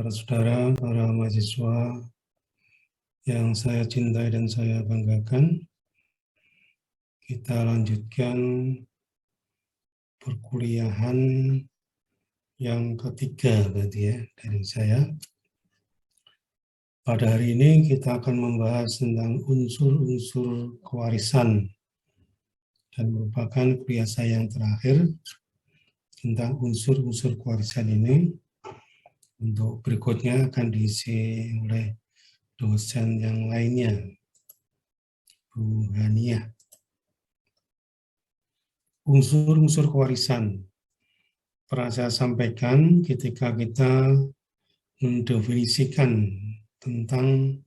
para saudara, para mahasiswa yang saya cintai dan saya banggakan, kita lanjutkan perkuliahan yang ketiga berarti ya dari saya. Pada hari ini kita akan membahas tentang unsur-unsur kewarisan dan merupakan kuliah saya yang terakhir tentang unsur-unsur kewarisan ini. Untuk berikutnya akan diisi oleh dosen yang lainnya, Bu Hania. Unsur-unsur kewarisan pernah saya sampaikan ketika kita mendefinisikan tentang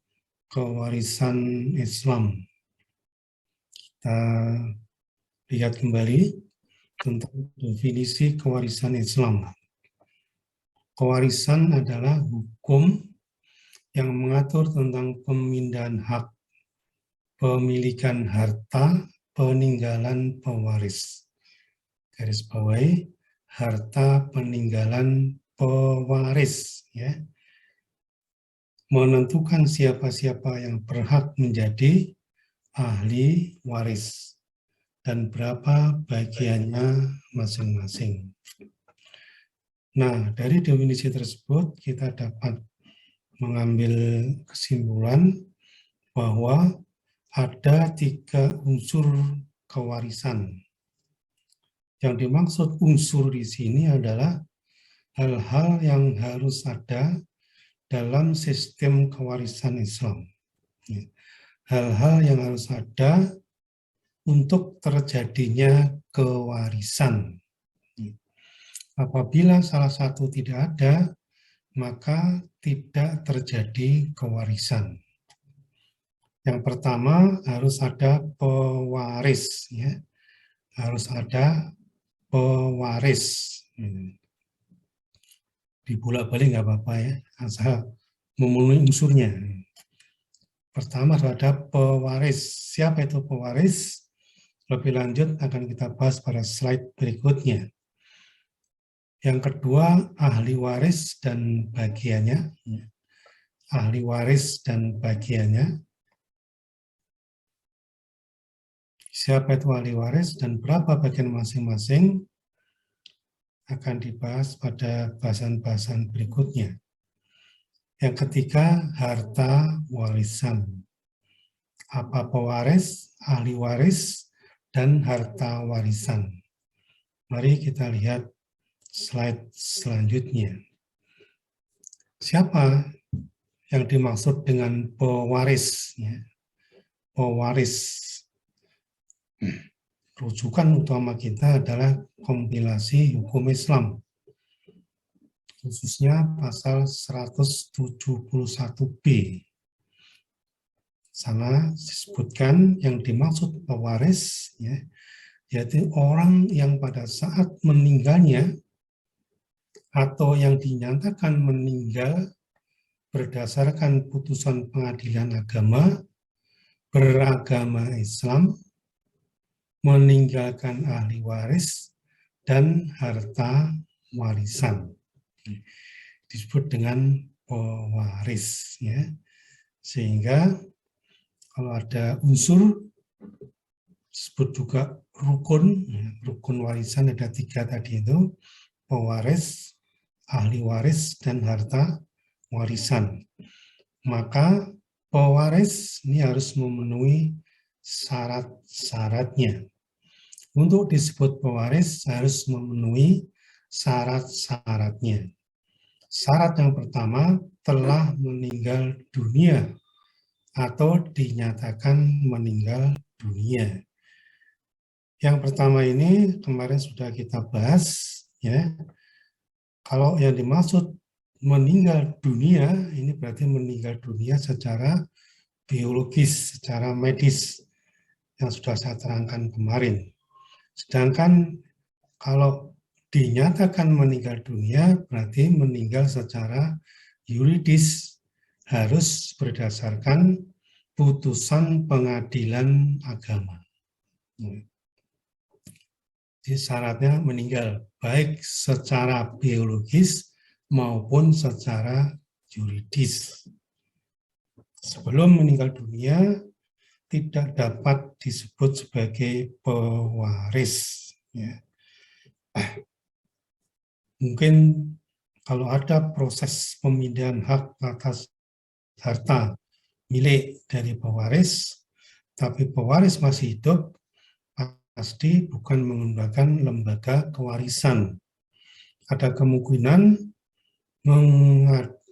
kewarisan Islam. Kita lihat kembali tentang definisi kewarisan Islam. Kewarisan adalah hukum yang mengatur tentang pemindahan hak, pemilikan harta, peninggalan pewaris. Garis bawahi, harta peninggalan pewaris. Ya. Menentukan siapa-siapa yang berhak menjadi ahli waris dan berapa bagiannya masing-masing. Nah, dari definisi tersebut kita dapat mengambil kesimpulan bahwa ada 3 unsur kewarisan. Yang dimaksud unsur di sini adalah hal-hal yang harus ada dalam sistem kewarisan Islam. Hal-hal yang harus ada untuk terjadinya kewarisan. Apabila salah satu tidak ada, maka tidak terjadi kewarisan. Yang pertama harus ada pewaris, ya. Harus ada pewaris. Dibolak-balik nggak apa-apa ya, asal memenuhi unsurnya. Pertama ada pewaris. Siapa itu pewaris? Lebih lanjut akan kita bahas pada slide berikutnya. Yang kedua, ahli waris dan bagiannya. Ahli waris dan bagiannya. Siapa itu ahli waris dan berapa bagian masing-masing akan dibahas pada bahasan-bahasan berikutnya. Yang ketiga, harta warisan. Apa pewaris, ahli waris, dan harta warisan. Mari kita lihat slide selanjutnya. Siapa yang dimaksud dengan pewaris? Ya. Pewaris. Rujukan utama kita adalah kompilasi hukum Islam. Khususnya pasal 171B. Sana disebutkan yang dimaksud pewaris, ya, yaitu orang yang pada saat meninggalnya atau yang dinyatakan meninggal berdasarkan putusan pengadilan agama beragama Islam, meninggalkan ahli waris dan harta warisan. Disebut dengan pewaris. Ya. Sehingga kalau ada unsur, disebut juga rukun, rukun warisan ada 3 tadi itu, pewaris, ahli waris, dan harta warisan. Maka pewaris ini harus memenuhi syarat-syaratnya. Untuk disebut pewaris harus memenuhi syarat-syaratnya. Syarat yang pertama, telah meninggal dunia atau dinyatakan meninggal dunia. Yang pertama ini kemarin sudah kita bahas, ya. Kalau yang dimaksud meninggal dunia, ini berarti meninggal dunia secara biologis, secara medis, yang sudah saya terangkan kemarin. Sedangkan kalau dinyatakan meninggal dunia, berarti meninggal secara yuridis, harus berdasarkan putusan pengadilan agama. Jadi syaratnya meninggal, baik secara biologis maupun secara yuridis. Sebelum meninggal dunia tidak dapat disebut sebagai pewaris. Ya. Mungkin kalau ada proses pemindahan hak atas harta milik dari pewaris, tapi pewaris masih hidup, pasti bukan menggunakan lembaga kewarisan. Ada kemungkinan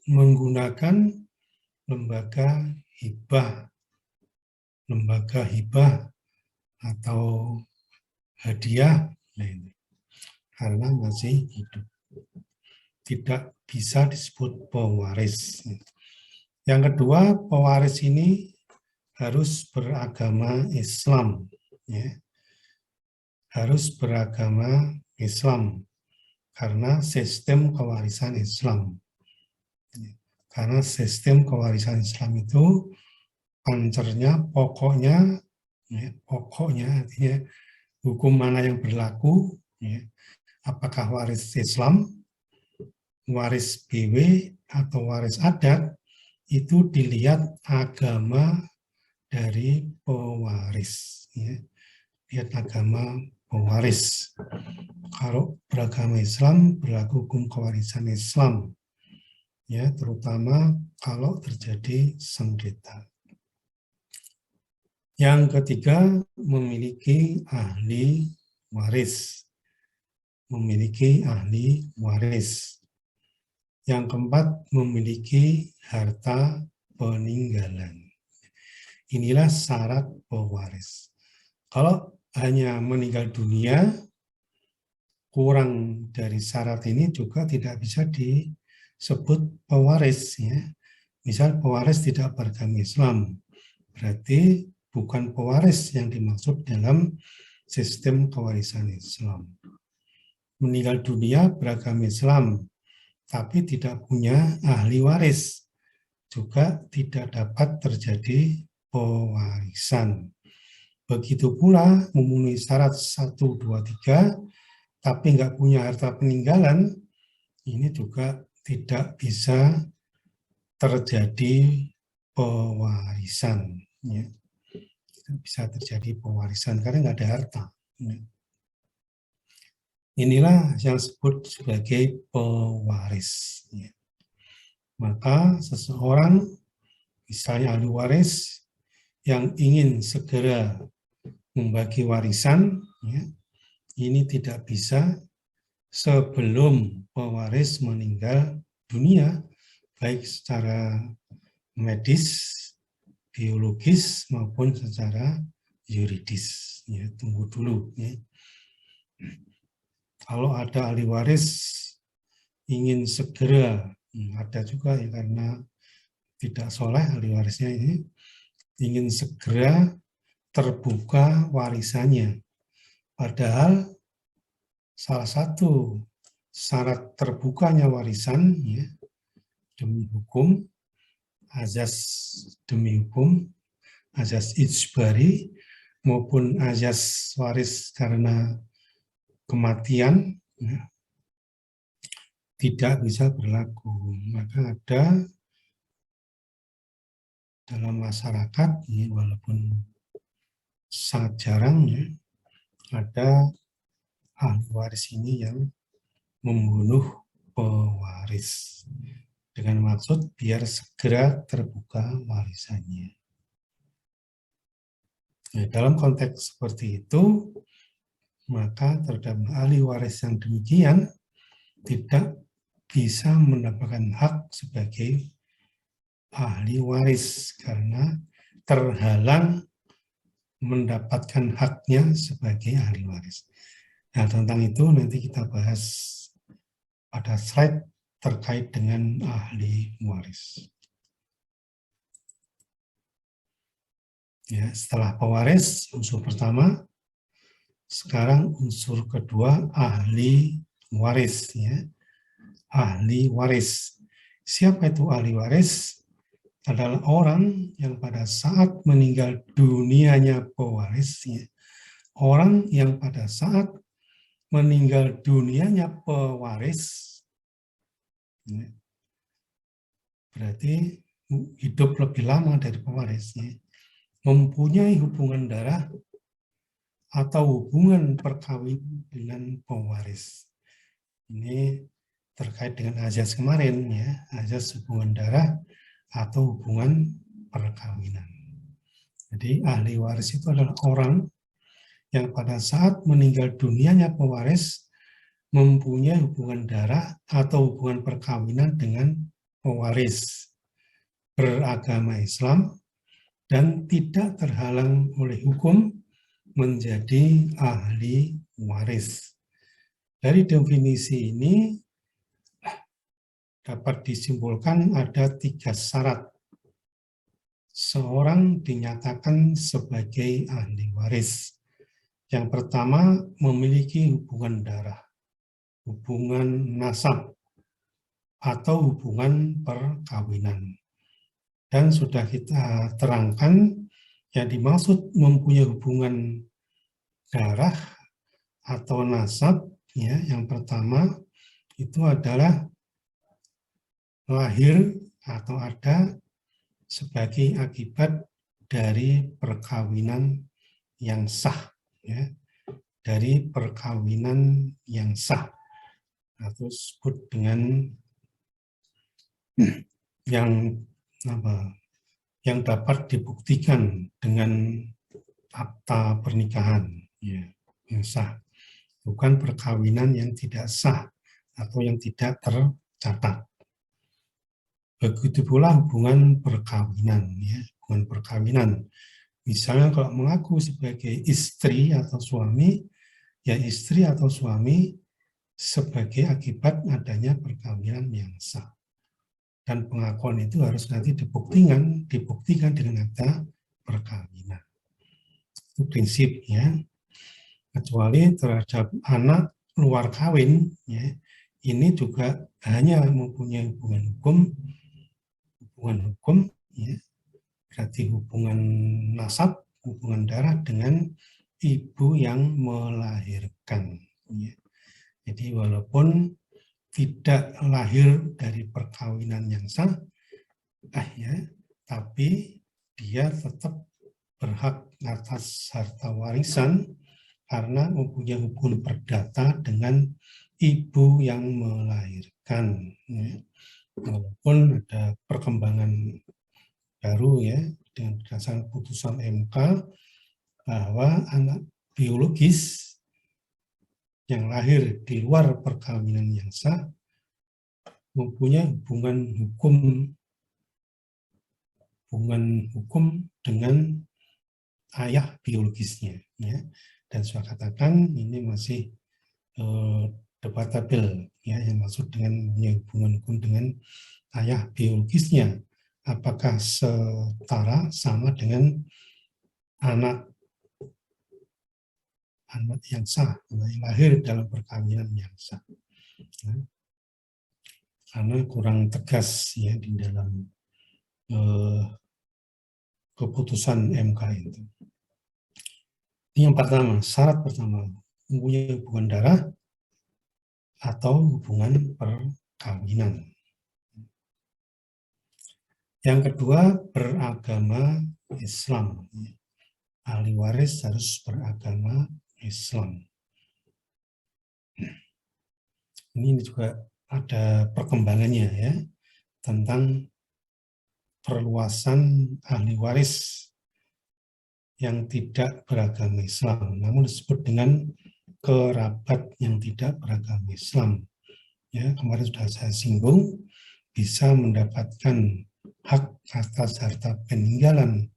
menggunakan lembaga hibah atau hadiah, karena masih hidup. Tidak bisa disebut pewaris. Yang kedua, pewaris ini harus beragama Islam. Ya. Harus beragama Islam karena sistem kewarisan Islam. Karena sistem kewarisan Islam itu pancernya, pokoknya artinya hukum mana yang berlaku, ya. Apakah waris Islam, waris BW, atau waris adat, itu dilihat agama dari pewaris. Ya. Lihat agama pewaris. Kalau beragama Islam, berlaku hukum kewarisan Islam. Ya, terutama kalau terjadi sengketa. Yang ketiga, memiliki ahli waris. Memiliki ahli waris. Yang keempat, memiliki harta peninggalan. Inilah syarat pewaris. Kalau hanya meninggal dunia, kurang dari syarat ini juga tidak bisa disebut pewaris. Ya. Misal pewaris tidak beragama Islam, berarti bukan pewaris yang dimaksud dalam sistem kewarisan Islam. Meninggal dunia beragama Islam, tapi tidak punya ahli waris, juga tidak dapat terjadi pewarisan. Begitu pula memenuhi syarat 1, 2, 3, tapi nggak punya harta peninggalan, ini juga tidak bisa terjadi pewarisan. Ya. Tidak bisa terjadi pewarisan karena nggak ada harta. Ya. Inilah yang disebut sebagai pewaris. Ya. Maka seseorang, misalnya ahli waris, yang ingin segera membagi warisan, ya, ini tidak bisa sebelum pewaris meninggal dunia, baik secara medis, biologis, maupun secara yuridis. Ya, tunggu dulu. Ya. Kalau ada ahli waris ingin segera, ada juga ya, karena tidak soleh ahli warisnya ini, ingin segera terbuka warisannya. Padahal salah satu syarat terbukanya warisan, ya, demi hukum, azas demi hukum, azas ijbari, maupun azas waris karena kematian, ya, tidak bisa berlaku. Maka ada dalam masyarakat, ya, walaupun sangat jarang, ya, ada ahli waris ini yang membunuh pewaris dengan maksud biar segera terbuka warisannya. Nah, dalam konteks seperti itu, maka terhadap ahli waris yang demikian tidak bisa mendapatkan hak sebagai ahli waris karena terhalang mendapatkan haknya sebagai ahli waris. Nah, tentang itu nanti kita bahas pada slide terkait dengan ahli waris. Ya, setelah pewaris, unsur pertama, sekarang unsur kedua, ahli waris. Ya. Ahli waris. Siapa itu ahli waris? Adalah orang yang pada saat meninggal dunianya pewaris. Ya. Orang yang pada saat meninggal dunianya pewaris, ya, berarti hidup lebih lama dari pewarisnya, mempunyai hubungan darah atau hubungan perkawinan dengan pewaris. Ini terkait dengan azas kemarin, ya, azas hubungan darah atau hubungan perkawinan. Jadi ahli waris itu adalah orang yang pada saat meninggal dunianya pewaris mempunyai hubungan darah atau hubungan perkawinan dengan pewaris, beragama Islam, dan tidak terhalang oleh hukum menjadi ahli waris. Dari definisi ini dapat disimpulkan ada 3 syarat seorang dinyatakan sebagai ahli waris. Yang pertama, memiliki hubungan darah, hubungan nasab, atau hubungan perkawinan. Dan sudah kita terangkan yang dimaksud mempunyai hubungan darah atau nasab, ya, yang pertama itu adalah lahir atau ada sebagai akibat dari perkawinan yang sah, ya, dari perkawinan yang sah, atau disebut dengan yang dapat dibuktikan dengan akta pernikahan, ya, yang sah, bukan perkawinan yang tidak sah atau yang tidak tercatat. Begitu pula hubungan perkawinan, ya, hubungan perkawinan. Misalnya kalau mengaku sebagai istri atau suami, ya istri atau suami sebagai akibat adanya perkawinan yang sah. Dan pengakuan itu harus nanti dibuktikan dengan akta perkawinan. Itu prinsipnya. Kecuali terhadap anak luar kawin, ya, ini juga hanya mempunyai hubungan hukum, ya, berarti hubungan nasab, hubungan darah dengan ibu yang melahirkan. Ya. Jadi walaupun tidak lahir dari perkawinan yang sah, ya, tapi dia tetap berhak atas harta warisan karena mempunyai hubungan perdata dengan ibu yang melahirkan. Ya. Walaupun ada perkembangan baru, ya, dengan berdasarkan putusan MK bahwa anak biologis yang lahir di luar perkawinan yang sah mempunyai hubungan hukum dengan ayah biologisnya, ya. Dan saya katakan ini masih debatable, ya, yang maksud dengan hubungan hukum dengan ayah biologisnya, apakah setara sama dengan anak yang sah, yang lahir dalam perkawinan yang sah, ya. Karena kurang tegas, ya, di dalam keputusan MK itu. Ini yang pertama, syarat pertama, mempunyai hubungan darah atau hubungan perkawinan. Yang kedua, beragama Islam. Ahli waris harus beragama Islam. Ini juga ada perkembangannya, ya, tentang perluasan ahli waris yang tidak beragama Islam, namun disebut dengan kerabat yang tidak beragama Islam. Ya, kemarin sudah saya singgung, bisa mendapatkan hak atas harta peninggalan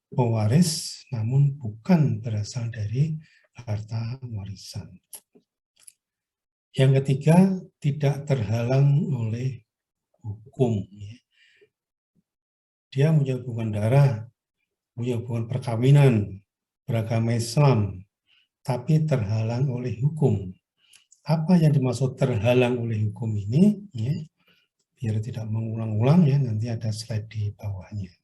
pewaris, namun bukan berasal dari harta warisan. Yang ketiga, tidak terhalang oleh hukum. Dia punya hubungan darah, punya hubungan perkawinan, beragama Islam, tapi terhalang oleh hukum. Apa yang dimaksud terhalang oleh hukum ini, ya, biar tidak mengulang-ulang, ya, nanti ada slide di bawahnya.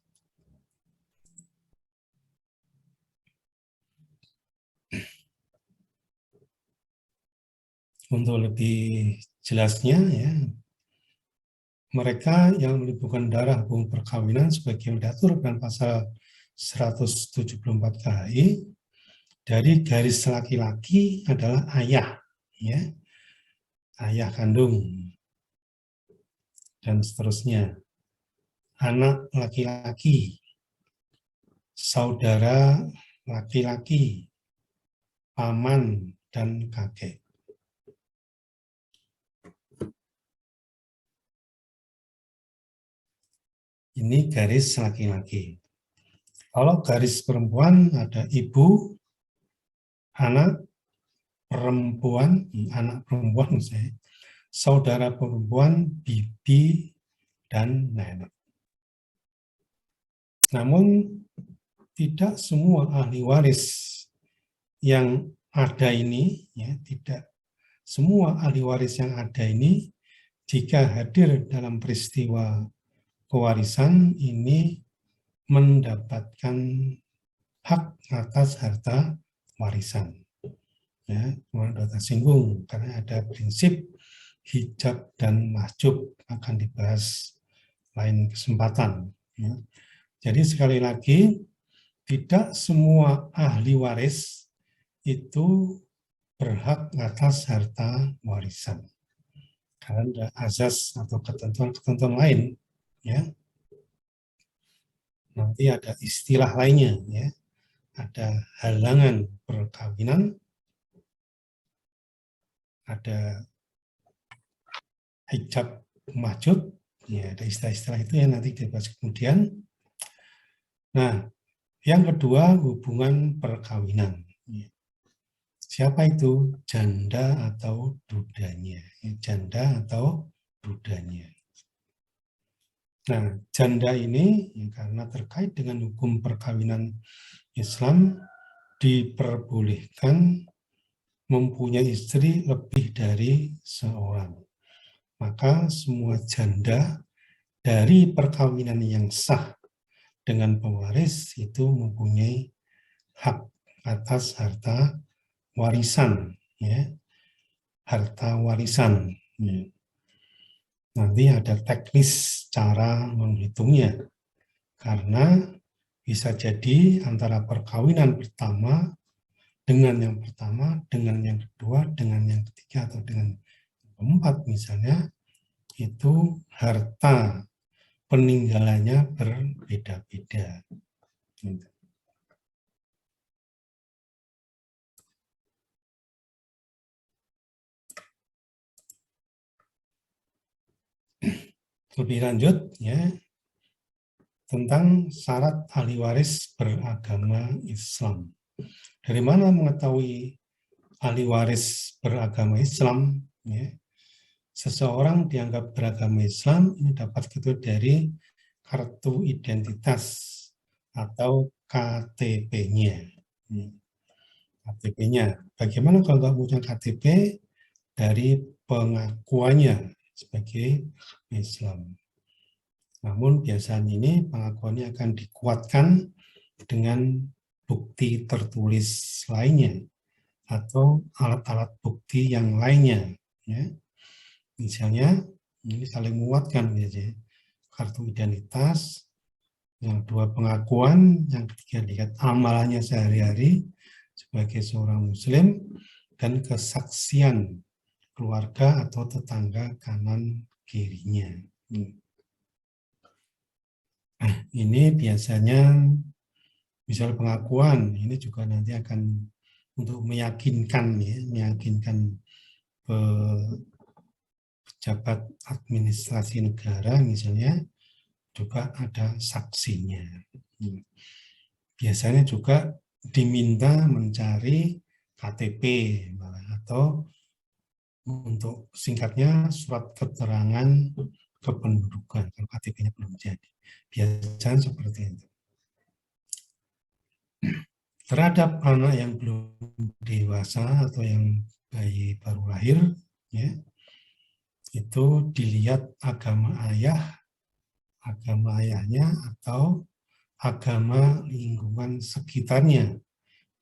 Untuk lebih jelasnya, ya, mereka yang menimbulkan darah hubungan perkawinan sebagaimana diatur dalam pasal 174 KHI dari garis laki-laki adalah ayah, ya, ayah kandung dan seterusnya, anak laki-laki, saudara laki-laki, paman dan kakek. Ini garis laki-laki. Kalau garis perempuan ada ibu, anak perempuan, misalnya, saudara perempuan, bibi, dan nenek. Namun tidak semua ahli waris yang ada ini, ya, tidak semua ahli waris yang ada ini jika hadir dalam peristiwa pewarisan ini mendapatkan hak atas harta warisan. Ya, sudah tersinggung karena ada prinsip hijab dan mahjub, akan dibahas lain kesempatan. Ya. Jadi sekali lagi, tidak semua ahli waris itu berhak atas harta warisan. Karena ada azas atau ketentuan-ketentuan lain, ya. Nanti ada istilah lainnya, ya. Ada halangan perkawinan, ada hijab mahjub, ya, ada istilah-istilah itu yang nanti dibahas kemudian. Nah, yang kedua hubungan perkawinan. Siapa itu? Janda atau dudanya. Janda atau dudanya. Nah, janda ini ya, karena terkait dengan hukum perkawinan Islam diperbolehkan mempunyai istri lebih dari seorang. Maka semua janda dari perkawinan yang sah dengan pewaris itu mempunyai hak atas harta warisan, ya, harta warisan. Ya. Nanti ada teknis cara menghitungnya, karena bisa jadi antara perkawinan pertama dengan yang pertama, dengan yang kedua, dengan yang ketiga, atau dengan keempat misalnya, itu harta peninggalannya berbeda-beda. Gitu. Lebih lanjut, ya, tentang syarat ahli waris beragama Islam. Dari mana mengetahui ahli waris beragama Islam? Ya, seseorang dianggap beragama Islam ini dapat kita dari kartu identitas atau KTP-nya. KTP-nya. Bagaimana kalau nggak punya KTP? Dari pengakuannya sebagai Islam. Namun biasanya ini pengakuannya akan dikuatkan dengan bukti tertulis lainnya atau alat-alat bukti yang lainnya. Ya. Misalnya ini saling menguatkan, ya, kartu identitas, yang kedua pengakuan, yang ketiga lihat amalannya sehari-hari sebagai seorang Muslim, dan kesaksian keluarga atau tetangga kanan kirinya. Nah, ini biasanya misal pengakuan, ini juga nanti akan untuk meyakinkan, ya, meyakinkan pejabat administrasi negara misalnya, juga ada saksinya. Biasanya juga diminta mencari KTP atau untuk singkatnya surat keterangan kependudukan kalau KTP-nya belum jadi. Biasanya seperti itu. Terhadap anak yang belum dewasa atau yang bayi baru lahir, ya, itu dilihat agama ayahnya atau agama lingkungan sekitarnya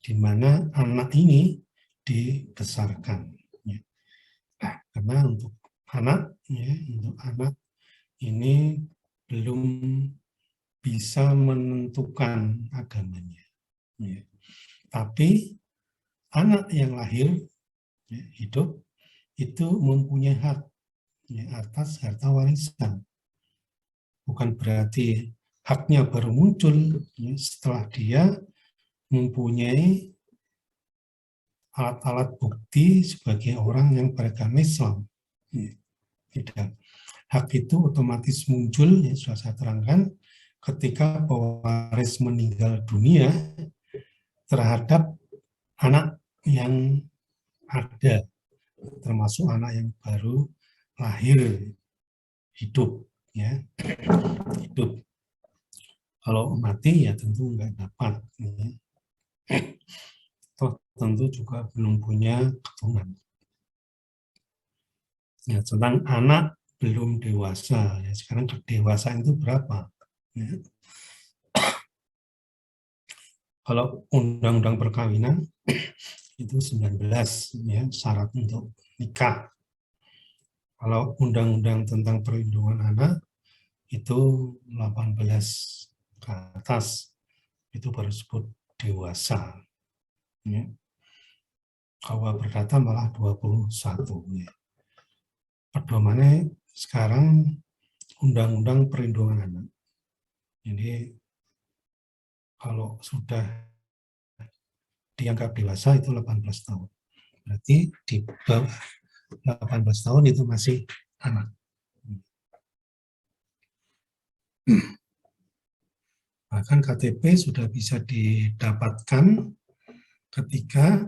di mana anak ini dibesarkan. Ya. Nah, karena untuk anak, ya, untuk anak ini belum bisa menentukan agamanya. Ya. Tapi anak yang lahir, ya, hidup, itu mempunyai hak, ya, atas harta warisan. Bukan berarti haknya baru muncul, ya, setelah dia mempunyai alat-alat bukti sebagai orang yang beragama Islam. Ya, tidak. Hak itu otomatis muncul, ya, sudah saya terangkan, ketika pewaris meninggal dunia terhadap anak yang ada, termasuk anak yang baru lahir hidup, ya, hidup. Kalau mati ya tentu nggak dapat, ya. Toh tentu juga belum punya keturunan. Ya, tentang anak belum dewasa, ya, sekarang kedewasaan itu berapa? Ya. Kalau undang-undang perkawinan itu 19, ya, syarat untuk nikah. Kalau undang-undang tentang perlindungan anak itu 18 ke atas, itu baru disebut dewasa. Ya. KUA Perdata malah 21. Ya. Pedomannya sekarang undang-undang perlindungan anak. Jadi kalau sudah dianggap dewasa itu 18 tahun. Berarti di bawah 18 tahun itu masih anak. Bahkan KTP sudah bisa didapatkan ketika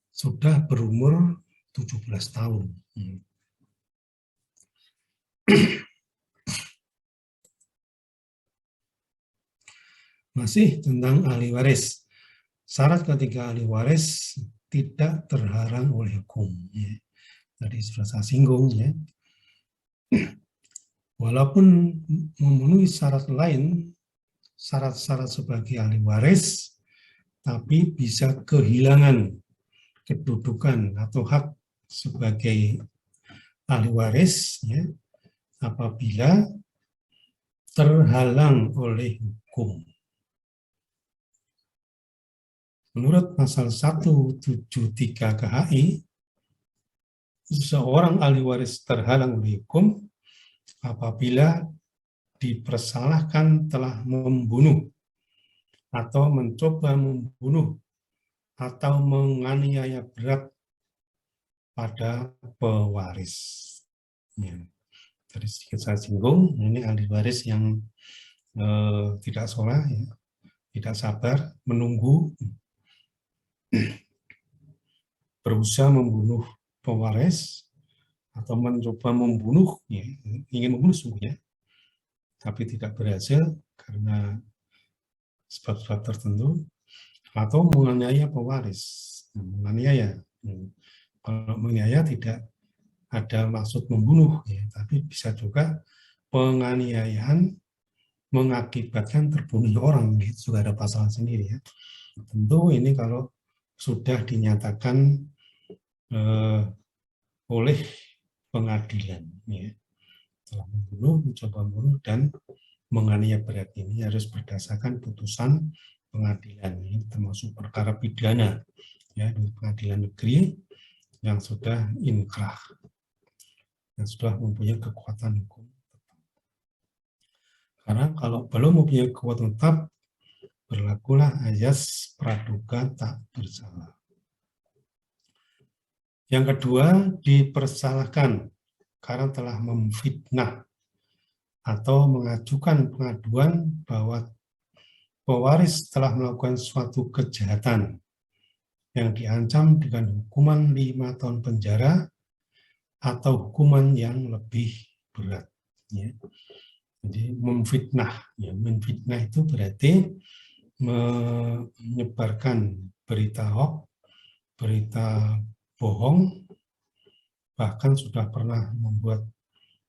sudah berumur 17 tahun. Masih tentang ahli waris. Syarat ketika ahli waris tidak terhalang oleh hukum. Ya. Tadi sudah saya singgung, ya. Walaupun memenuhi syarat lain, syarat-syarat sebagai ahli waris, tapi bisa kehilangan kedudukan atau hak sebagai ahli waris, ya, apabila terhalang oleh hukum. Menurut pasal 173 KHI, seorang ahli waris terhalang oleh hukum apabila dipersalahkan telah membunuh atau mencoba membunuh atau menganiaya berat pada pewaris. Ya. Tadi sedikit saya singgung, ini ahli waris yang tidak sholat, ya, tidak sabar, menunggu, berusaha membunuh pewaris atau mencoba membunuh, ya, ingin membunuh sungguhnya, tapi tidak berhasil karena sebab-sebab tertentu, atau menganiaya pewaris. Menganiaya, kalau menganiaya tidak ada maksud membunuh, ya, tapi bisa juga penganiayaan mengakibatkan terbunuhnya orang, itu juga ada pasal sendiri, ya. Tentu ini kalau sudah dinyatakan oleh pengadilan, ya, telah membunuh, mencoba membunuh, dan menganiaya berat, ini harus berdasarkan putusan pengadilan, ini termasuk perkara pidana, ya, di pengadilan negeri yang sudah inkrah, yang sudah mempunyai kekuatan hukum. Karena kalau belum mempunyai kekuatan tetap, berlakulah azas praduga tak bersalah. Yang kedua, dipersalahkan karena telah memfitnah atau mengajukan pengaduan bahwa pewaris telah melakukan suatu kejahatan yang diancam dengan hukuman 5 tahun penjara atau hukuman yang lebih berat. Ya. Jadi memfitnah, ya, memfitnah itu berarti menyebarkan berita hoax, berita bohong, bahkan sudah pernah membuat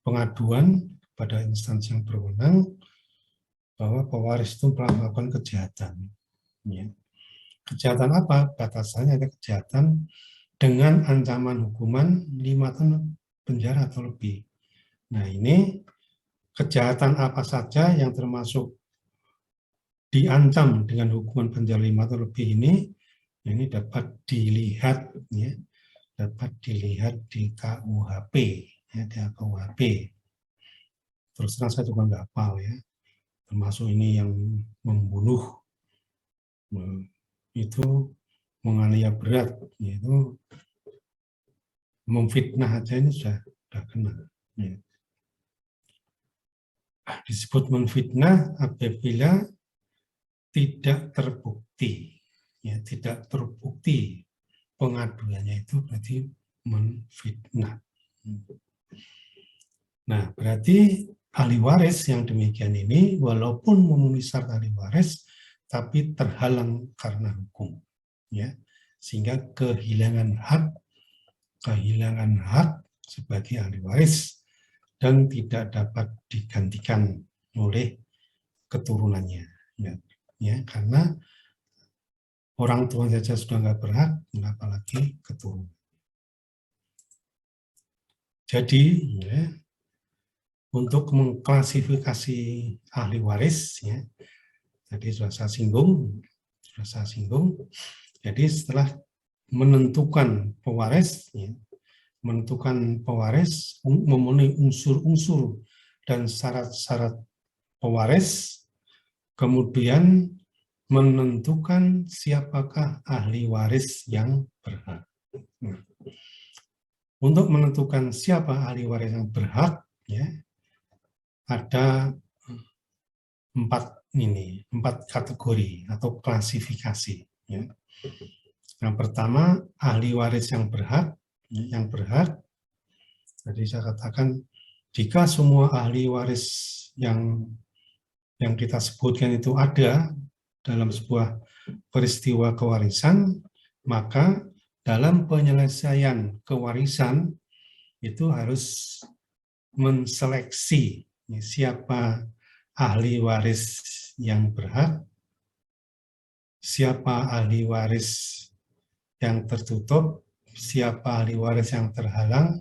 pengaduan pada instansi yang berwenang bahwa pewaris itu telah melakukan kejahatan. Ya. Kejahatan apa? Batasannya ada kejahatan dengan ancaman hukuman 5 tahun penjara atau lebih. Nah, ini kejahatan apa saja yang termasuk diancam dengan hukuman penjara 5 atau lebih ini dapat dilihat, ya, dapat dilihat di KUHP, ya, di KUHP. Terus terang saya juga nggak hafal, ya, termasuk ini yang membunuh, itu menganiaya berat, yaitu memfitnah aja ini sudah kena. Ya. Disebut memfitnah apabila tidak terbukti, ya, tidak terbukti pengaduannya itu berarti memfitnah. Nah, berarti ahli waris yang demikian ini walaupun memenuhi syarat ahli waris, tapi terhalang karena hukum, ya, sehingga kehilangan hak sebagai ahli waris dan tidak dapat digantikan oleh keturunannya, ya, karena orang tua saja sudah nggak berhak, apalagi keturunan. Jadi, ya, untuk mengklasifikasi ahli waris, ya, tadi sudah saya singgung. Jadi setelah menentukan pewaris, ya, memenuhi unsur-unsur dan syarat-syarat pewaris, kemudian menentukan siapakah ahli waris yang berhak. Untuk menentukan siapa ahli waris yang berhak, ya, ada empat kategori atau klasifikasi. Ya. Yang pertama, ahli waris yang berhak. Jadi saya katakan, jika semua ahli waris yang kita sebutkan itu ada dalam sebuah peristiwa kewarisan, maka dalam penyelesaian kewarisan itu harus menseleksi siapa ahli waris yang berhak, siapa ahli waris yang tertutup, siapa ahli waris yang terhalang,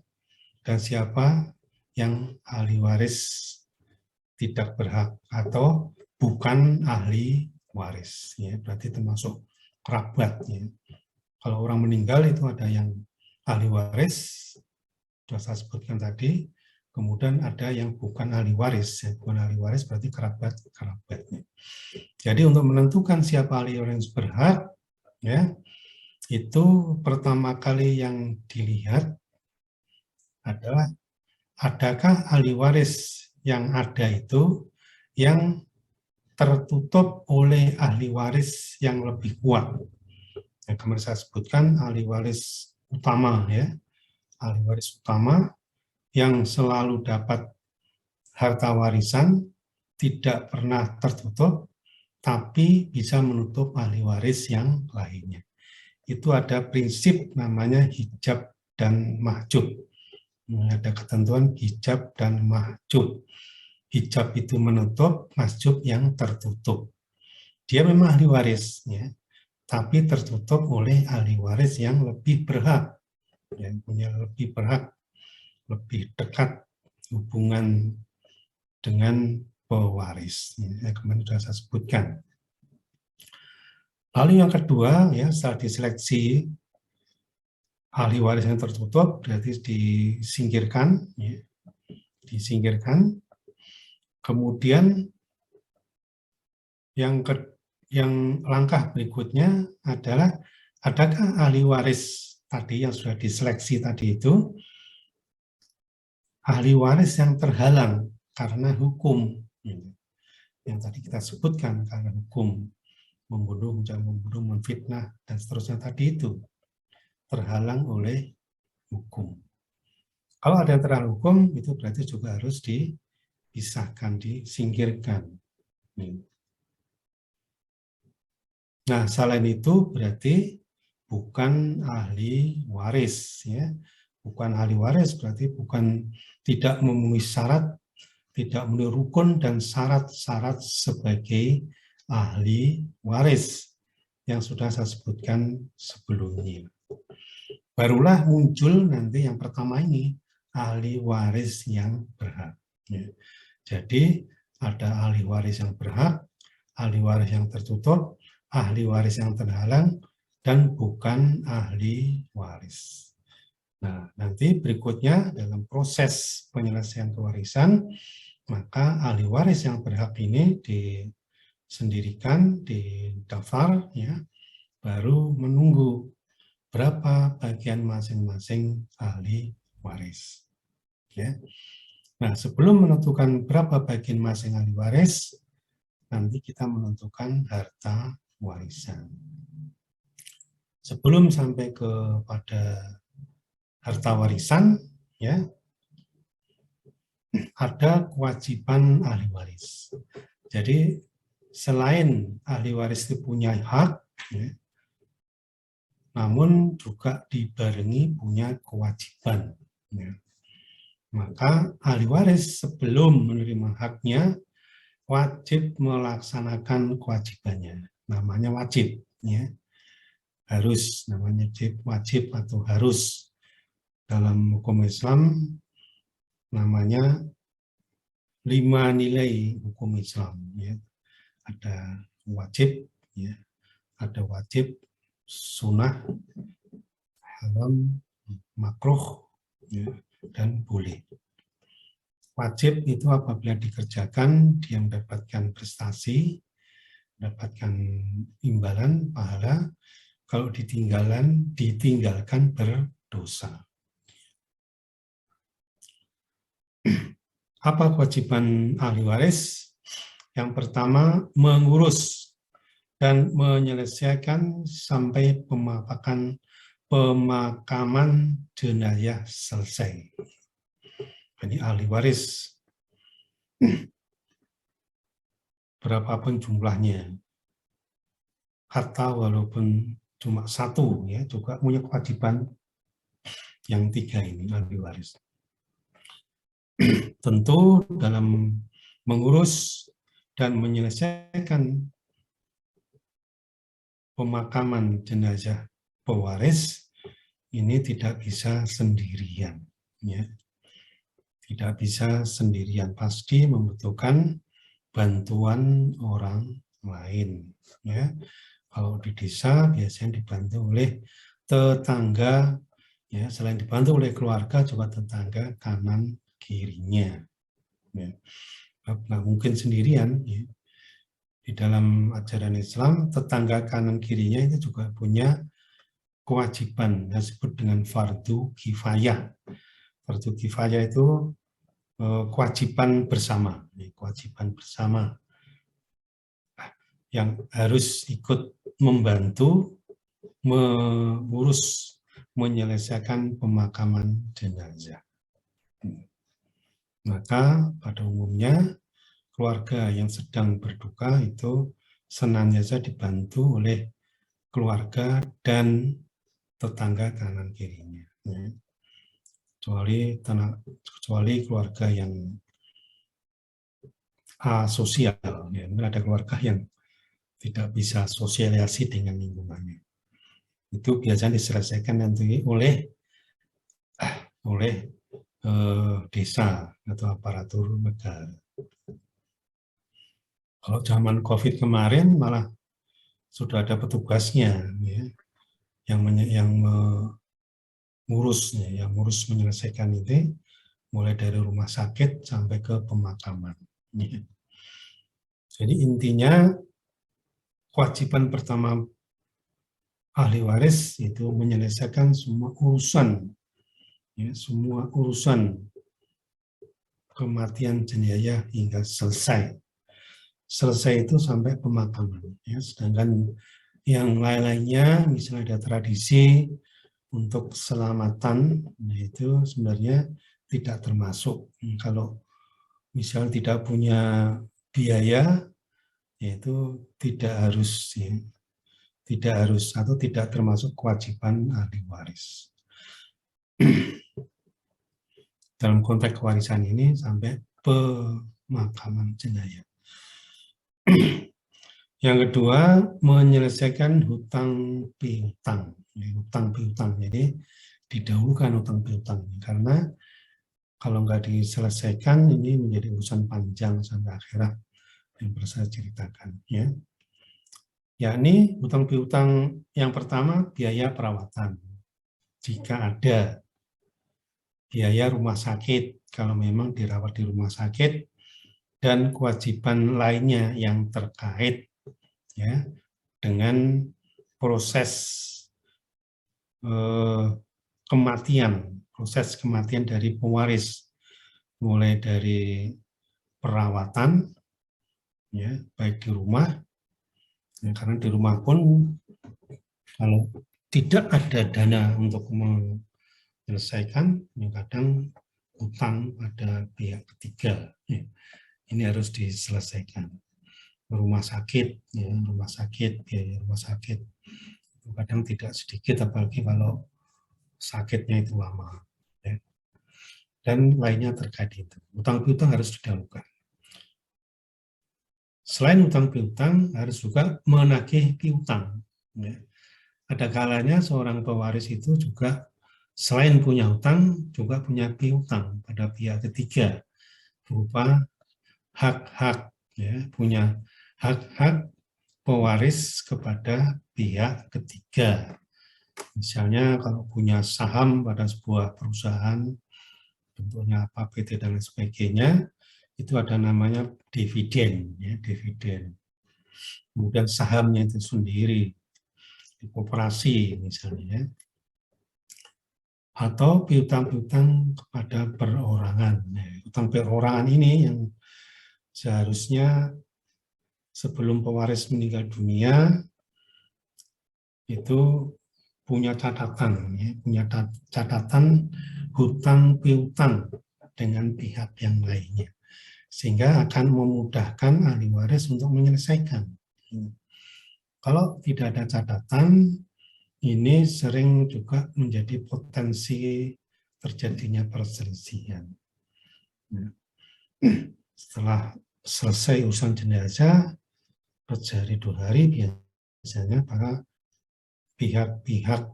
dan siapa yang ahli waris tidak berhak atau bukan ahli waris. Ya, berarti termasuk kerabat. Ya. Kalau orang meninggal itu ada yang ahli waris, sudah saya sebutkan tadi, kemudian ada yang bukan ahli waris. Ya. Bukan ahli waris berarti kerabatnya. Jadi untuk menentukan siapa ahli waris berhak, ya, itu pertama kali yang dilihat adalah adakah ahli waris yang ada itu yang tertutup oleh ahli waris yang lebih kuat. Yang kemarin saya sebutkan ahli waris utama, ya, ahli waris utama yang selalu dapat harta warisan, tidak pernah tertutup, tapi bisa menutup ahli waris yang lainnya. Itu ada prinsip namanya hijab dan mahjub. Ada ketentuan hijab dan mahjub. Hijab itu menutup, mahjub yang tertutup. Dia memang ahli waris, ya, tapi tertutup oleh ahli waris yang lebih berhak, yang punya lebih berhak, lebih dekat hubungan dengan pewaris. Yang kemarin sudah saya sebutkan. Lalu yang kedua, ya, setelah diseleksi ahli waris yang tertutup, berarti disingkirkan, ya, disingkirkan. Kemudian yang langkah berikutnya adalah adakah ahli waris tadi yang sudah diseleksi tadi itu ahli waris yang terhalang karena hukum yang tadi kita sebutkan, karena hukum membunuh, memfitnah dan seterusnya tadi itu terhalang oleh hukum. Kalau ada yang terhalang hukum itu berarti juga harus dipisahkan, disingkirkan. Nah, selain itu berarti bukan ahli waris, ya. Bukan ahli waris berarti tidak memenuhi syarat, tidak memenuhi rukun dan syarat-syarat sebagai ahli waris yang sudah saya sebutkan sebelumnya. Barulah muncul nanti yang pertama ini, ahli waris yang berhak. Ya. Jadi ada ahli waris yang berhak, ahli waris yang tertutup, ahli waris yang terhalang, dan bukan ahli waris. Nah, nanti berikutnya dalam proses penyelesaian pewarisan, maka ahli waris yang berhak ini disendirikan, didaftar, ya, baru menunggu berapa bagian masing-masing ahli waris. Ya. Nah, sebelum menentukan berapa bagian masing ahli waris, nanti kita menentukan harta warisan. Sebelum sampai kepada harta warisan, ya, ada kewajiban ahli waris. Jadi selain ahli waris itu punya hak, ya, namun juga dibarengi punya kewajiban. Ya. Maka ahli waris sebelum menerima haknya wajib melaksanakan kewajibannya. Namanya wajib, ya. Harus, namanya wajib atau harus. Dalam hukum Islam namanya 5 nilai hukum Islam, ya. Ada wajib, ya. Ada wajib, sunnah, haram, makruh, ya, dan boleh. Wajib itu apabila dikerjakan dia mendapatkan prestasi, mendapatkan imbalan, pahala. Kalau ditinggalkan berdosa. Apa kewajiban ahli waris? Yang pertama, mengurus dan menyelesaikan sampai pemakaman jenazah selesai. Ini ahli waris. Berapapun jumlahnya. Harta walaupun cuma satu, ya, juga punya kewajiban yang 3 ini, ahli waris. Tentu dalam mengurus dan menyelesaikan pemakaman jenazah pewaris ini tidak bisa sendirian, ya. Tidak bisa sendirian, pasti membutuhkan bantuan orang lain, ya. Kalau di desa biasanya dibantu oleh tetangga, ya, selain dibantu oleh keluarga juga tetangga kanan kirinya. Ya. Nah, mungkin sendirian, ya. Di dalam ajaran Islam tetangga kanan kirinya itu juga punya kewajiban yang disebut dengan fardu kifayah. Fardu kifayah itu kewajiban bersama, kewajiban bersama yang harus ikut membantu mengurus, menyelesaikan pemakaman jenazah. Maka pada umumnya keluarga yang sedang berduka itu senantiasa dibantu oleh keluarga dan tetangga kanan kirinya. Kecuali keluarga yang asosial, ya. Ada keluarga yang tidak bisa sosialisasi dengan lingkungannya. Itu biasanya diselesaikan nanti oleh desa atau aparatur negara. Kalau zaman COVID kemarin malah sudah ada petugasnya, ya, yang mengurusnya, yang ngurus menyelesaikan itu mulai dari rumah sakit sampai ke pemakaman. Ya. Jadi intinya kewajiban pertama ahli waris itu menyelesaikan semua urusan, ya, semua urusan kematian jenazah hingga selesai. Selesai itu sampai pemakaman. Ya. Sedangkan yang lain-lainnya, misalnya ada tradisi untuk selamatan, itu sebenarnya tidak termasuk. Kalau misalnya tidak punya biaya, yaitu tidak harus, ya, tidak harus atau tidak termasuk kewajiban ahli waris. Dalam konteks kewarisan ini sampai pemakaman jenazah. Yang kedua, menyelesaikan hutang piutang. Hutang piutang, jadi didahulukan hutang piutang karena Kalau nggak diselesaikan, ini menjadi urusan panjang sampai akhirat yang perlu saya ceritakan. Ya, yakni hutang piutang yang pertama biaya perawatan. Jika ada biaya rumah sakit, kalau memang dirawat di rumah sakit, dan kewajiban lainnya yang terkait ya dengan proses proses kematian dari pewaris, mulai dari perawatan, ya baik di rumah, ya, karena di rumah pun kalau tidak ada dana untuk menyelesaikan, ya kadang utang pada pihak ketiga, ya. Ini harus diselesaikan. Rumah sakit, ya, biaya rumah sakit, kadang tidak sedikit, apalagi kalau sakitnya itu lama, ya. Dan lainnya terkait itu. Utang piutang harus didahulukan. Selain utang piutang, harus juga menagih piutang. Ya. Ada kalanya seorang pewaris itu juga selain punya hutang, juga punya piutang pada pihak ketiga, berupa hak-hak, ya, punya hak-hak pewaris kepada pihak ketiga. Misalnya kalau punya saham pada sebuah perusahaan, bentuknya apa, PT dan lain sebagainya, itu ada namanya dividen, ya, dividen. Kemudian sahamnya itu sendiri, di koperasi misalnya, atau piutang-piutang kepada perorangan. Nah, utang perorangan ini yang seharusnya sebelum pewaris meninggal dunia itu punya catatan, ya, punya catatan hutang piutang dengan pihak yang lainnya, sehingga akan memudahkan ahli waris untuk menyelesaikan. Kalau tidak ada catatan, ini sering juga menjadi potensi terjadinya perselisihan. Setelah selesai urusan jenazah, sehari 2 hari biasanya para pihak-pihak,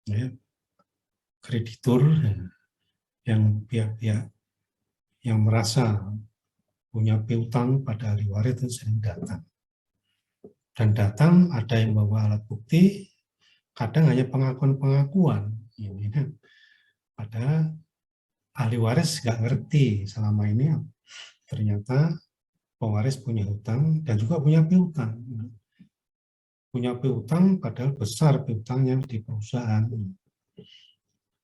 ya, kreditur, ya, yang pihak-pihak yang merasa punya piutang pada ahli waris itu sering datang. Dan datang ada yang bawa alat bukti, kadang hanya pengakuan-pengakuan. Ini kan, padahal ahli waris nggak ngerti selama ini ternyata pewaris punya hutang dan juga punya piutang. Punya piutang padahal besar piutangnya di perusahaan.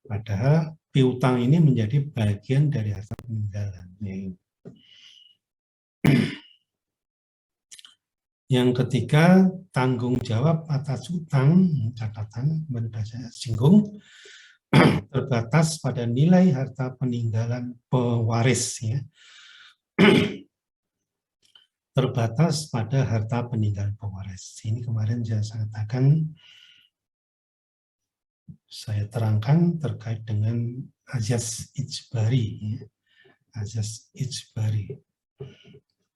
Padahal piutang ini menjadi bagian dari harta peninggalan. Yang ketiga, tanggung jawab atas hutang, catatan, saya singgung, terbatas pada nilai harta peninggalan pewaris. Ya. Terbatas pada harta peninggalan pewaris. Ini kemarin saya katakan, saya terangkan terkait dengan azas ijbari. Ya. Azas ijbari.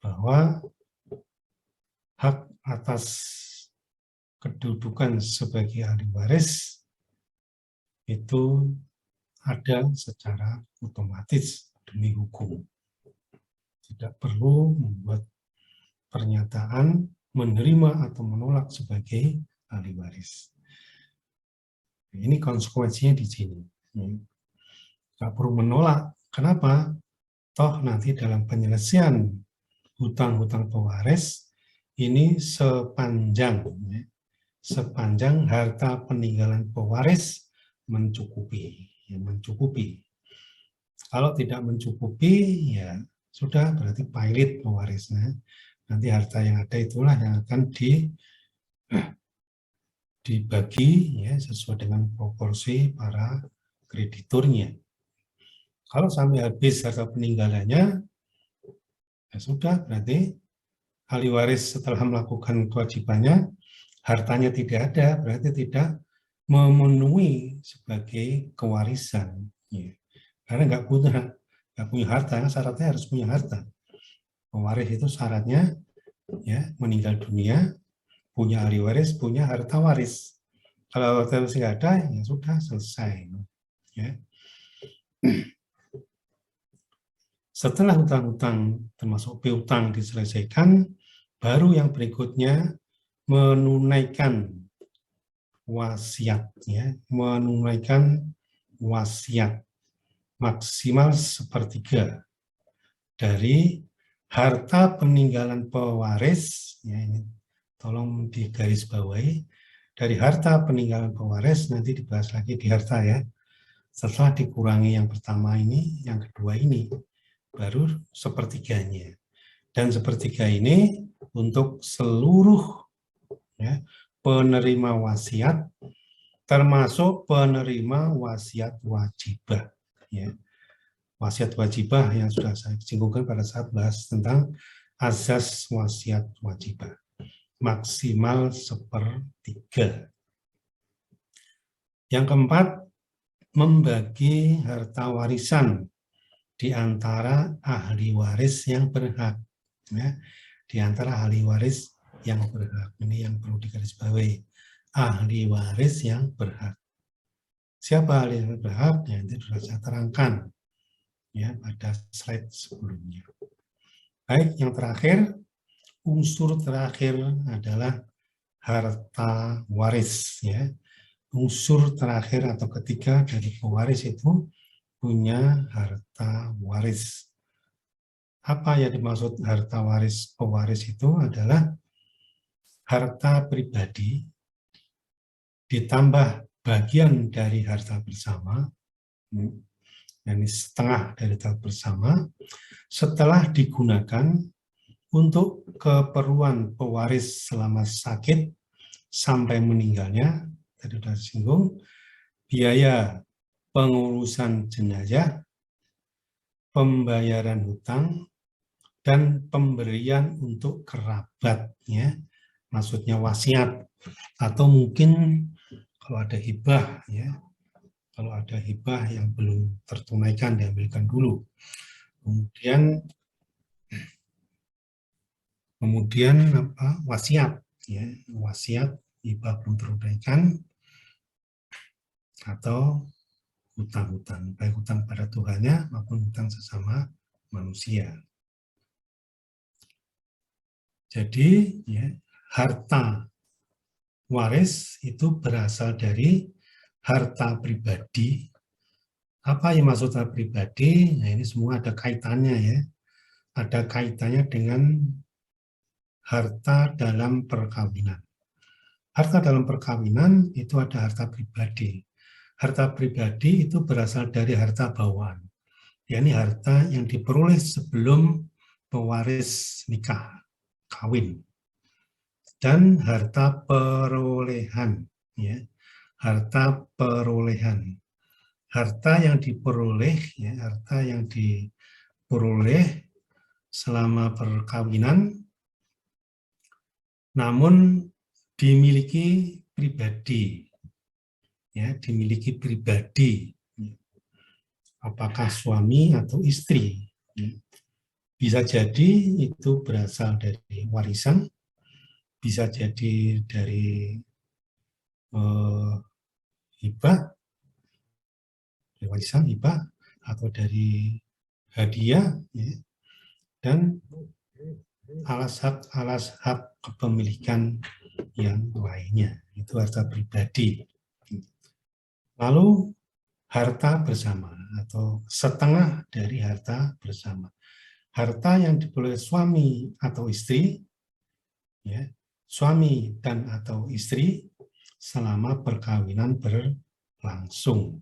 Bahwa hak atas kedudukan sebagai ahli waris itu ada secara otomatis demi hukum. Tidak perlu membuat pernyataan menerima atau menolak sebagai ahli waris. Ini konsekuensinya di sini. Tidak perlu menolak. Kenapa? Toh nanti dalam penyelesaian hutang-hutang pewaris ini sepanjang harta peninggalan pewaris mencukupi. Kalau tidak mencukupi, ya sudah, berarti pailit pewarisnya. Nanti harta yang ada itulah yang akan dibagi, ya, sesuai dengan proporsi para krediturnya. Kalau sampai habis harta peninggalannya, ya sudah, berarti ahli waris setelah melakukan kewajibannya, hartanya tidak ada, berarti tidak memenuhi sebagai kewarisan. Ya. Karena nggak punya harta, syaratnya harus punya harta. Pewaris itu syaratnya, ya, meninggal dunia, punya ahli waris, punya harta waris. Kalau harta waris nggak ada, ya sudah, selesai. Ya. Setelah hutang-hutang termasuk piutang diselesaikan, baru yang berikutnya menunaikan wasiat, ya, menunaikan wasiat maksimal sepertiga dari harta peninggalan pewaris, ya ini tolong digarisbawahi, dari harta peninggalan pewaris nanti dibahas lagi di harta ya. Setelah dikurangi yang pertama ini, yang kedua ini, baru sepertiganya. Dan sepertiga ini untuk seluruh ya, penerima wasiat, termasuk penerima wasiat wajibah. Ya. Wasiat wajibah yang sudah saya singgungkan pada saat bahas tentang azas wasiat wajibah. Maksimal sepertiga. Yang keempat, membagi harta warisan di antara ahli waris yang berhak. Ya, di antara ahli waris yang berhak. Ini yang perlu digarisbawahi. Ahli waris yang berhak. Siapa ahli yang berhak? Ya, itu sudah saya terangkan ya pada slide sebelumnya. Baik, yang terakhir, unsur terakhir adalah harta waris. Ya. Unsur terakhir atau ketiga dari pewaris itu punya harta waris. Apa yang dimaksud harta waris pewaris itu adalah harta pribadi ditambah bagian dari harta bersama, yakni setengah dari harta bersama, setelah digunakan untuk keperluan pewaris selama sakit sampai meninggalnya, tadi sudah disinggung, biaya pengurusan jenazah, pembayaran hutang, dan pemberian untuk kerabatnya, maksudnya wasiat, atau mungkin kalau ada hibah, ya, kalau ada hibah yang belum tertunaikan diambilkan dulu. Kemudian apa? Wasiat, ya, wasiat hibah belum tertunaikan atau hutang-hutang, baik hutang pada Tuhannya maupun hutang sesama manusia. Jadi, ya, harta waris itu berasal dari harta pribadi. Apa yang maksud harta pribadi? Nah, ini semua ada kaitannya ya. Ada kaitannya dengan harta dalam perkawinan. Harta dalam perkawinan itu ada harta pribadi. Harta pribadi itu berasal dari harta bawaan. Yakni harta yang diperoleh sebelum pewaris nikah, kawin. Dan harta perolehan, ya, harta perolehan, harta yang diperoleh, ya, harta yang diperoleh selama perkawinan, namun dimiliki pribadi, ya, dimiliki pribadi, apakah suami atau istri, bisa jadi itu berasal dari warisan. Bisa jadi dari hibah, warisan hibah, atau dari hadiah, ya, dan alas hak kepemilikan yang lainnya. Itu harta pribadi. Lalu harta bersama atau setengah dari harta bersama. Harta yang diperoleh suami atau istri, ya, suami dan atau istri selama perkawinan berlangsung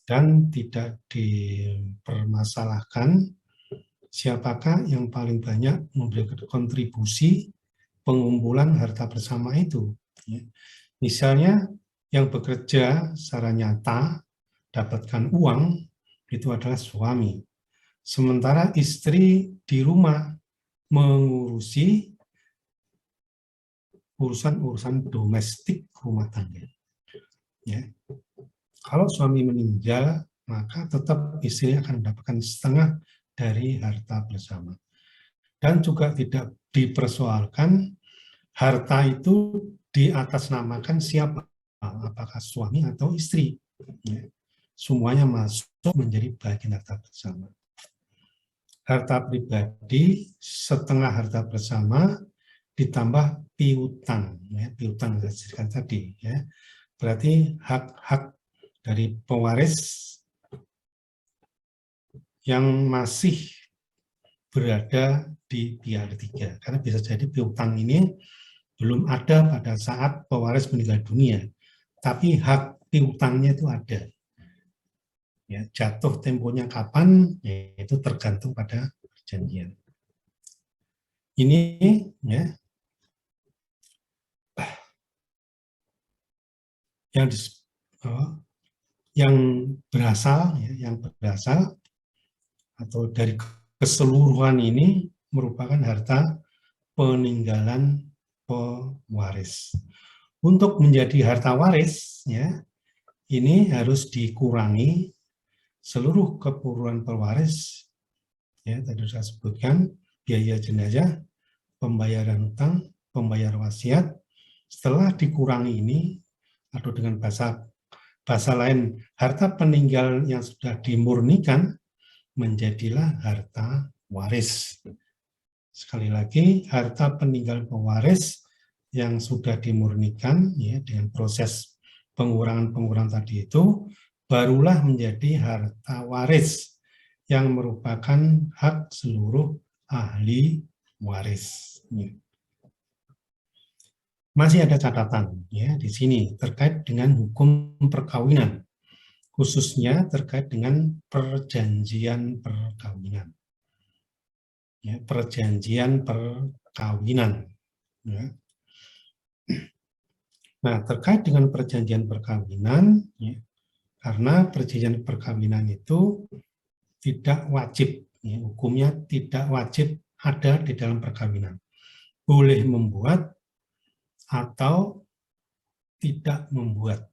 dan tidak dipermasalahkan siapakah yang paling banyak memberikan kontribusi pengumpulan harta bersama itu. Misalnya yang bekerja secara nyata dapatkan uang itu adalah suami, sementara istri di rumah mengurusi urusan-urusan domestik rumah tangga. Ya. Kalau suami meninggal, maka tetap istri akan mendapatkan setengah dari harta bersama. Dan juga tidak dipersoalkan harta itu diatasnamakan siapa, apakah suami atau istri. Ya. Semuanya masuk menjadi bagian harta bersama. harta pribadi setengah harta bersama ditambah piutang, ya, piutang saya ceritakan tadi, ya. Berarti hak-hak dari pewaris yang masih berada di pihak ketiga, karena bisa jadi piutang ini belum ada pada saat pewaris meninggal dunia, tapi hak piutangnya itu ada. Ya, jatuh temponya kapan, ya, itu tergantung pada perjanjian. Ini ya, yang berasal, ya, yang berasal atau dari keseluruhan ini merupakan harta peninggalan pewaris. Untuk menjadi harta waris, ya, ini harus dikurangi seluruh keperluan pewaris, ya, tadi sudah sebutkan, biaya jenazah, pembayaran hutang, pembayar wasiat. Setelah dikurangi ini, atau dengan bahasa lain, harta peninggal yang sudah dimurnikan menjadilah harta waris. Sekali lagi, harta peninggal pewaris yang sudah dimurnikan, ya, dengan proses pengurangan tadi itu, barulah menjadi harta waris yang merupakan hak seluruh ahli waris. Masih ada catatan, ya, di sini terkait dengan hukum perkawinan, khususnya terkait dengan perjanjian perkawinan. Ya, perjanjian perkawinan. Ya. Nah, terkait dengan perjanjian perkawinan, ya, karena perjanjian perkawinan itu tidak wajib, ya, hukumnya tidak wajib ada di dalam perkawinan. Boleh membuat atau tidak membuat.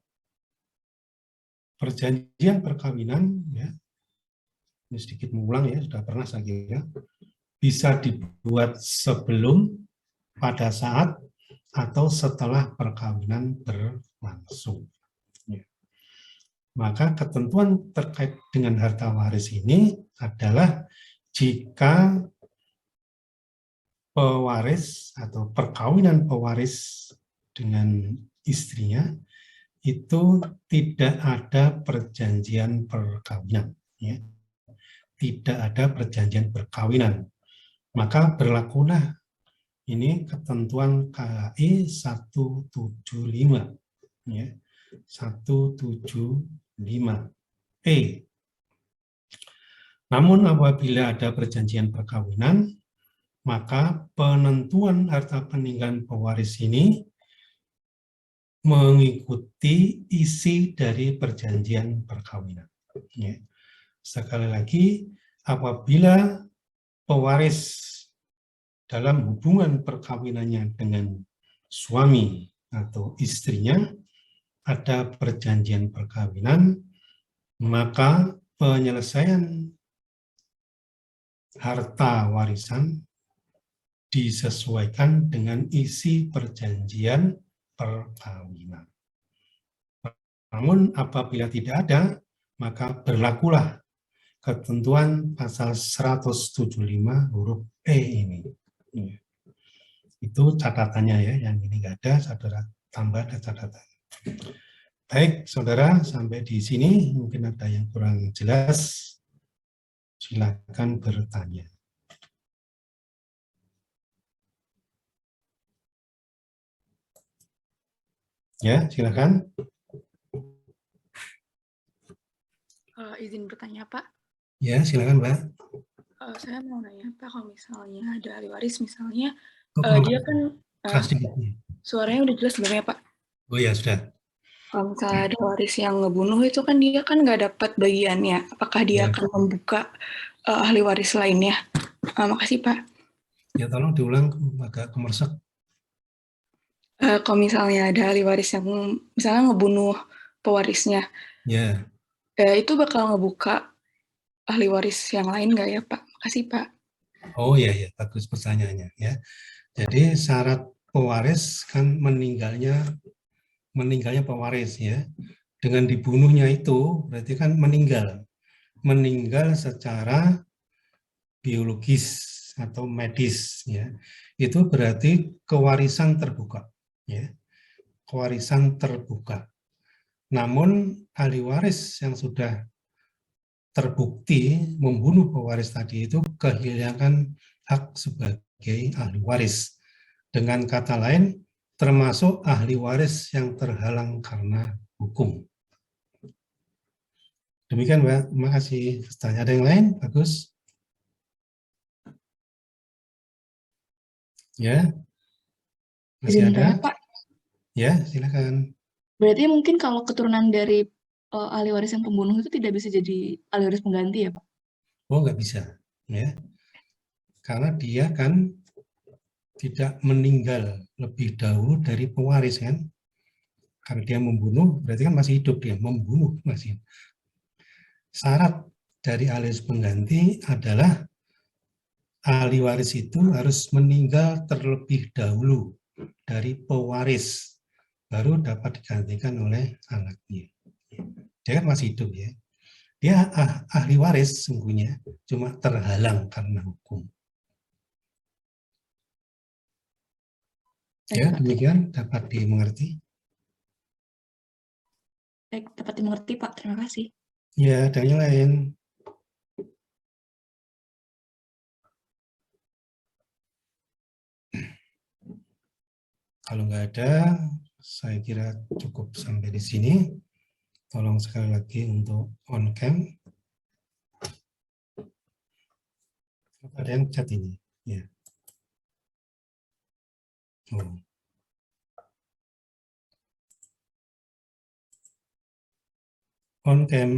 Perjanjian perkawinan, ya, ini sedikit mengulang, ya, sudah pernah saya kira, bisa dibuat sebelum, pada saat, atau setelah perkawinan berlangsung. Ya. Maka ketentuan terkait dengan harta waris ini adalah jika pewaris atau perkawinan pewaris dengan istrinya itu tidak ada perjanjian perkawinan, ya. Tidak ada perjanjian perkawinan, maka berlakulah ini ketentuan KHI 175, ya, 175E. Namun apabila ada perjanjian perkawinan, maka penentuan harta peninggalan pewaris ini mengikuti isi dari perjanjian perkawinan. Ya. Sekali lagi, apabila pewaris dalam hubungan perkawinannya dengan suami atau istrinya ada perjanjian perkawinan, maka penyelesaian harta warisan disesuaikan dengan isi perjanjian perkawinan. Namun apabila tidak ada, maka berlakulah ketentuan pasal 175 huruf E ini. Itu catatannya, ya, yang ini nggak ada, saudara tambah ada catatan. Baik, saudara, sampai di sini mungkin ada yang kurang jelas, silakan bertanya. Ya, silakan. Izin bertanya, Pak. Ya, silakan, Mbak. Saya mau nanya, Pak, kalau misalnya ada ahli waris, misalnya, Oh, dia kan, suaranya udah jelas belum ya, Pak? Oh ya, sudah. Kalau misalnya ada waris yang ngebunuh, itu kan dia kan nggak dapat bagiannya. Apakah dia akan membuka ahli waris lainnya? Makasih, Pak. Ya, tolong diulang, agak kemersek. Kalau misalnya ada ahli waris yang misalnya ngebunuh pewarisnya, ya, itu bakal ngebuka ahli waris yang lain nggak ya, Pak? Makasih, Pak. Oh ya, ya, bagus pertanyaannya, ya. Jadi syarat pewaris kan meninggalnya pewaris, ya. Dengan dibunuhnya itu berarti kan meninggal secara biologis atau medis, ya, itu berarti kewarisan terbuka, ya, kewarisan terbuka. Namun ahli waris yang sudah terbukti membunuh pewaris tadi itu kehilangan hak sebagai ahli waris. Dengan kata lain, termasuk ahli waris yang terhalang karena hukum. Demikian, Mbak. Terima kasih. Tanya ada yang lain? Bagus. Ya, masih ada? Pak. Ya, silakan. Berarti mungkin kalau keturunan dari ahli waris yang pembunuh itu tidak bisa jadi ahli waris pengganti ya, Pak? Oh, nggak bisa. Ya, karena dia kan tidak meninggal lebih dahulu dari pewaris kan. Karena dia membunuh, berarti kan masih hidup dia, membunuh masih. Syarat dari ahli waris pengganti adalah ahli waris itu harus meninggal terlebih dahulu dari pewaris, baru dapat digantikan oleh anaknya. Dia kan masih hidup ya. Dia ahli waris sungguhnya, cuma terhalang karena hukum. Ya, demikian dapat dimengerti. Baik, dapat dimengerti, Pak. Terima kasih. Ya, ada yang lain. Kalau nggak ada, saya kira cukup sampai di sini. Tolong sekali lagi untuk on cam. Ada yang chat ini, ya. Oh. On cam.